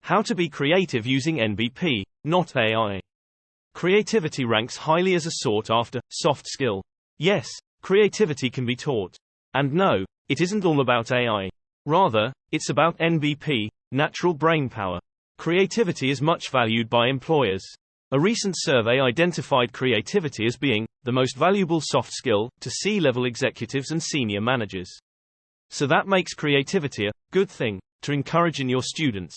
How to be creative using NBP, not AI. Creativity ranks highly as a sought-after, soft skill. Yes, creativity can be taught. And no, it isn't all about AI. Rather, it's about NBP, natural brainpower. Creativity is much valued by employers. A recent survey identified creativity as being the most valuable soft skill to C-level executives and senior managers. So that makes creativity a good thing to encourage in your students.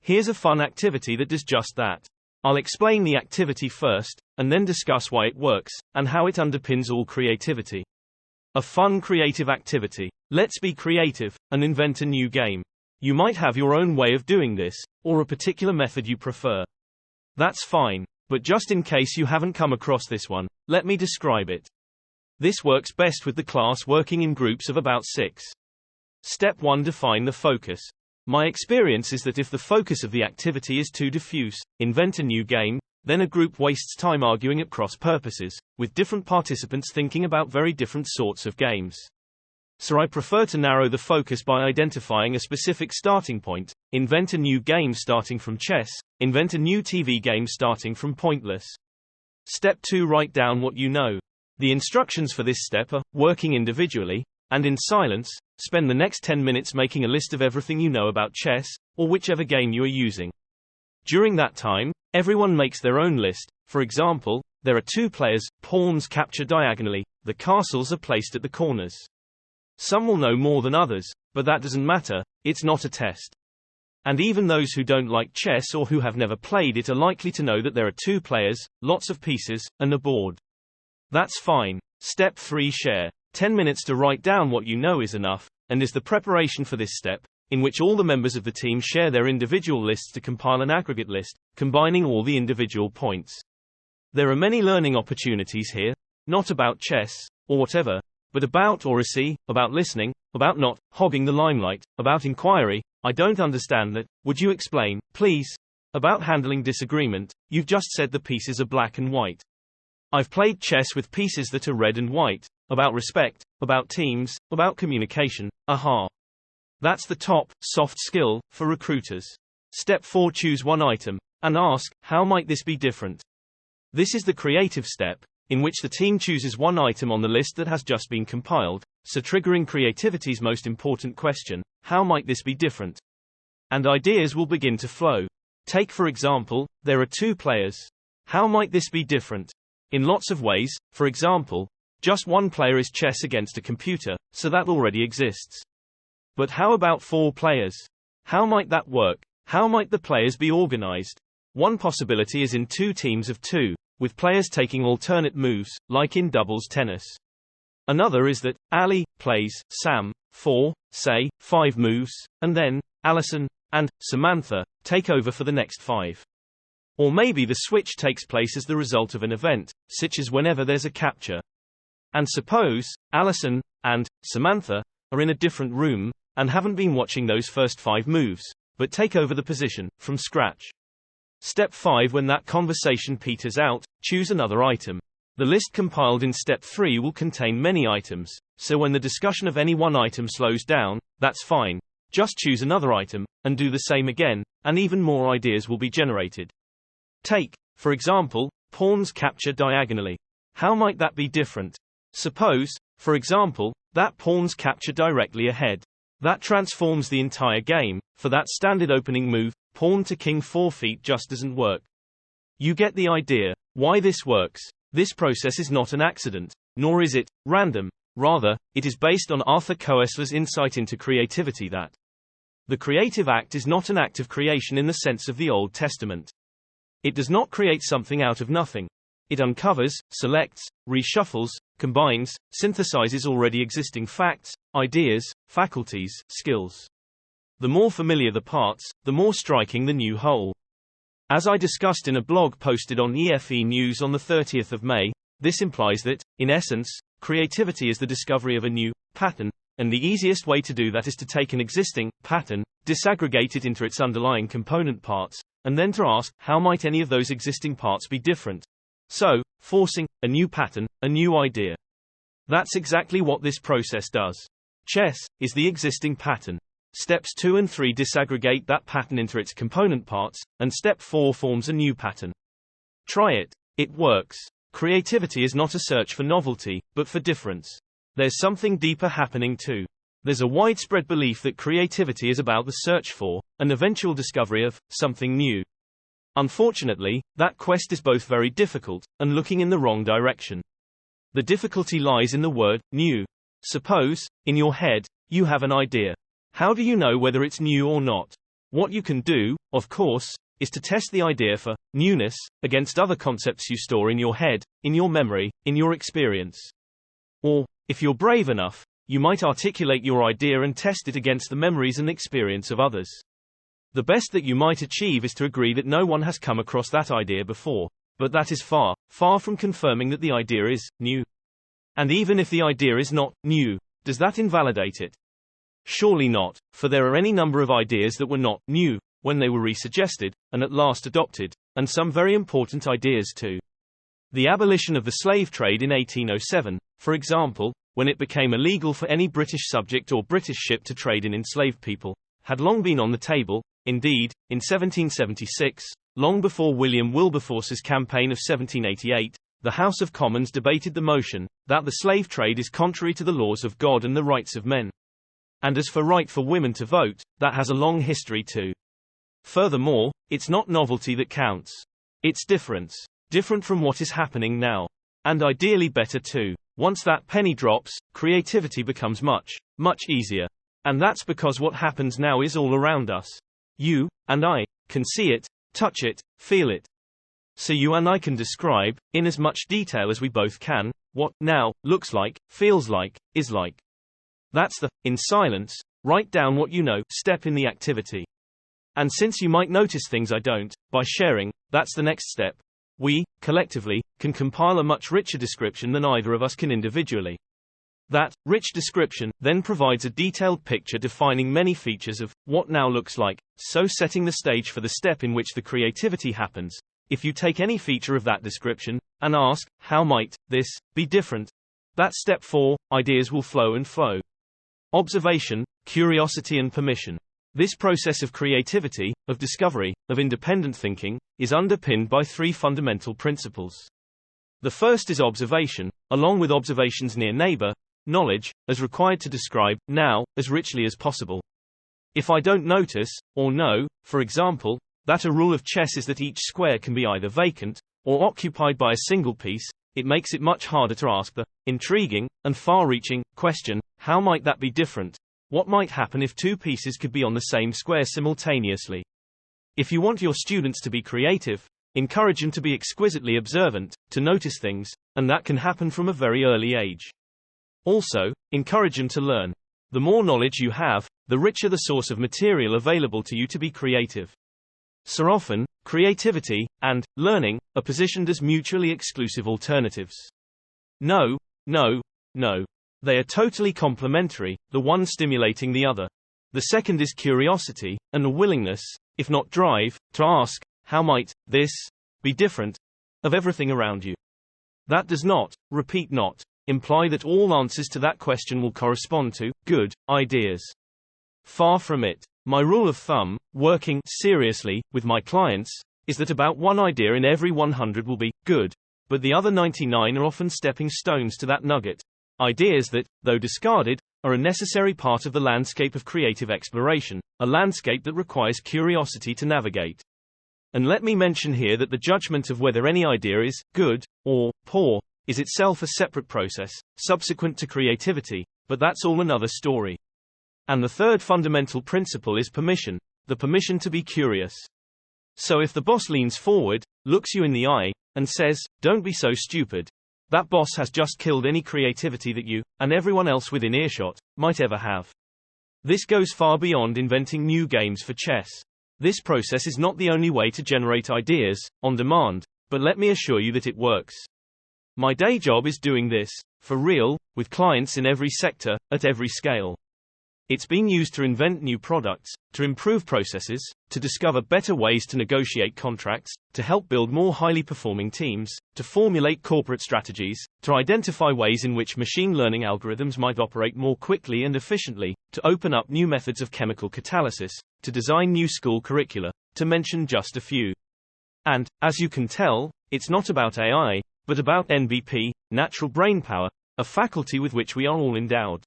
Here's a fun activity that does just that. I'll explain the activity first, and then discuss why it works, and how it underpins all creativity. A fun creative activity. Let's be creative, and invent a new game. You might have your own way of doing this, or a particular method you prefer. That's fine, but just in case you haven't come across this one, let me describe it. This works best with the class working in groups of about 6. Step 1. Define the focus. My experience is that if the focus of the activity is too diffuse, invent a new game, then a group wastes time arguing at cross purposes, with different participants thinking about very different sorts of games. So I prefer to narrow the focus by identifying a specific starting point, invent a new game starting from chess, invent a new TV game starting from pointless. Step 2. Write down what you know. The instructions for this step are, working individually, and in silence, spend the next 10 minutes making a list of everything you know about chess, or whichever game you are using. During that time, everyone makes their own list. For example, there are 2 players, pawns capture diagonally, the castles are placed at the corners. Some will know more than others, but that doesn't matter, it's not a test. And even those who don't like chess or who have never played it are likely to know that there are 2 players, lots of pieces, and a board. That's fine. Step 3. Share. 10 minutes to write down what you know is enough, and is the preparation for this step, in which all the members of the team share their individual lists to compile an aggregate list, combining all the individual points. There are many learning opportunities here, not about chess, or whatever, but about oracy, about listening, about not hogging the limelight, about enquiry, I don't understand that, would you explain, please? About handling disagreement, you've just said the pieces are black and white. I've played chess with pieces that are red and white, about respect, about teams, about communication, aha. That's the top, soft skill, for recruiters. Step 4. Choose one item, and ask, how might this be different? This is the creative step, in which the team chooses one item on the list that has just been compiled, so triggering creativity's most important question, how might this be different? And ideas will begin to flow. Take for example, there are 2 players. How might this be different? In lots of ways, for example, just one player is chess against a computer, so that already exists. But how about 4 players? How might that work? How might the players be organized? One possibility is in 2 teams of 2. With players taking alternate moves, like in doubles tennis. Another is that Ali plays Sam 4, say, 5 moves, and then Alison and Samantha take over for the next 5. Or maybe the switch takes place as the result of an event, such as whenever there's a capture. And suppose Alison and Samantha are in a different room and haven't been watching those first 5 moves, but take over the position from scratch. Step 5. When that conversation peters out, choose another item. The list compiled in Step 3 will contain many items, so when the discussion of any one item slows down, that's fine. Just choose another item, and do the same again, and even more ideas will be generated. Take, for example, pawns capture diagonally. How might that be different? Suppose, for example, that pawns capture directly ahead. That transforms the entire game. For that standard opening move, pawn to king 4 feet just doesn't work. You get the idea. Why this works. This process is not an accident, nor is it random. Rather, it is based on Arthur Koestler's insight into creativity that the creative act is not an act of creation in the sense of the Old Testament. It does not create something out of nothing. It uncovers, selects, reshuffles, combines, synthesizes already existing facts, ideas, faculties, skills. The more familiar the parts, the more striking the new whole. As I discussed in a blog posted on EFE News on the 30th of May, this implies that, in essence, creativity is the discovery of a new pattern, and the easiest way to do that is to take an existing pattern, disaggregate it into its underlying component parts, and then to ask, how might any of those existing parts be different? So, forcing a new pattern, a new idea. That's exactly what this process does. Chess is the existing pattern. Steps 2 and 3 disaggregate that pattern into its component parts, and step 4 forms a new pattern. Try it. It works. Creativity is not a search for novelty, but for difference. There's something deeper happening too. There's a widespread belief that creativity is about the search for, and eventual discovery of, something new. Unfortunately, that quest is both very difficult, and looking in the wrong direction. The difficulty lies in the word, new. Suppose, in your head, you have an idea. How do you know whether it's new or not? What you can do, of course, is to test the idea for newness against other concepts you store in your head, in your memory, in your experience. Or, if you're brave enough, you might articulate your idea and test it against the memories and experience of others. The best that you might achieve is to agree that no one has come across that idea before, but that is far, far from confirming that the idea is new. And even if the idea is not new, does that invalidate it? Surely not, for there are any number of ideas that were not new when they were resuggested, and at last adopted, and some very important ideas too. The abolition of the slave trade in 1807, for example, when it became illegal for any British subject or British ship to trade in enslaved people, had long been on the table. Indeed, in 1776, long before William Wilberforce's campaign of 1788, the House of Commons debated the motion that the slave trade is contrary to the laws of God and the rights of men. And as for right for women to vote, that has a long history too. Furthermore, it's not novelty that counts. It's difference. Different from what is happening now. And ideally better too. Once that penny drops, creativity becomes much, much easier. And that's because what happens now is all around us. You, and I, can see it, touch it, feel it. So you and I can describe, in as much detail as we both can, what now looks like, feels like, is like. That's the, in silence, write down what you know, step in the activity. And since you might notice things I don't, by sharing, that's the next step. We, collectively, can compile a much richer description than either of us can individually. That, rich description, then provides a detailed picture defining many features of what now looks like, so setting the stage for the step in which the creativity happens. If you take any feature of that description, and ask, how might this be different? That's step 4, ideas will flow and flow. Observation, curiosity and permission. This process of creativity, of discovery, of independent thinking, is underpinned by 3 fundamental principles. The first is observation, along with observation's near neighbor, knowledge, as required to describe now as richly as possible. If I don't notice, or know, for example, that a rule of chess is that each square can be either vacant, or occupied by a single piece, it makes it much harder to ask the intriguing and far-reaching question, how might that be different? What might happen if 2 pieces could be on the same square simultaneously? If you want your students to be creative, encourage them to be exquisitely observant, to notice things, and that can happen from a very early age. Also, encourage them to learn. The more knowledge you have, the richer the source of material available to you to be creative. So often, creativity and learning are positioned as mutually exclusive alternatives. No, no, no. They are totally complementary, the one stimulating the other. The second is curiosity, and a willingness, if not drive, to ask, how might this be different of everything around you? That does not, repeat not, imply that all answers to that question will correspond to good ideas. Far from it. My rule of thumb, working seriously with my clients, is that about 1 idea in every 100 will be good, but the other 99 are often stepping stones to that nugget. Ideas that, though discarded, are a necessary part of the landscape of creative exploration, a landscape that requires curiosity to navigate. And let me mention here that the judgment of whether any idea is good or poor is itself a separate process, subsequent to creativity, but that's all another story. And the third fundamental principle is permission, the permission to be curious. So if the boss leans forward, looks you in the eye, and says, "Don't be so stupid," that boss has just killed any creativity that you, and everyone else within earshot, might ever have. This goes far beyond inventing new games for chess. This process is not the only way to generate ideas, on demand, but let me assure you that it works. My day job is doing this, for real, with clients in every sector, at every scale. It's being used to invent new products, to improve processes, to discover better ways to negotiate contracts, to help build more highly performing teams, to formulate corporate strategies, to identify ways in which machine learning algorithms might operate more quickly and efficiently, to open up new methods of chemical catalysis, to design new school curricula, to mention just a few. And, as you can tell, it's not about AI, but about NBP, natural brainpower, a faculty with which we are all endowed.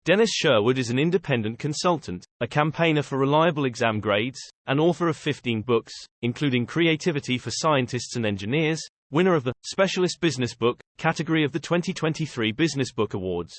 Dennis Sherwood is an independent consultant, a campaigner for reliable exam grades, an author of 15 books, including Creativity for Scientists and Engineers, winner of the Specialist Business Book category of the 2023 Business Book Awards.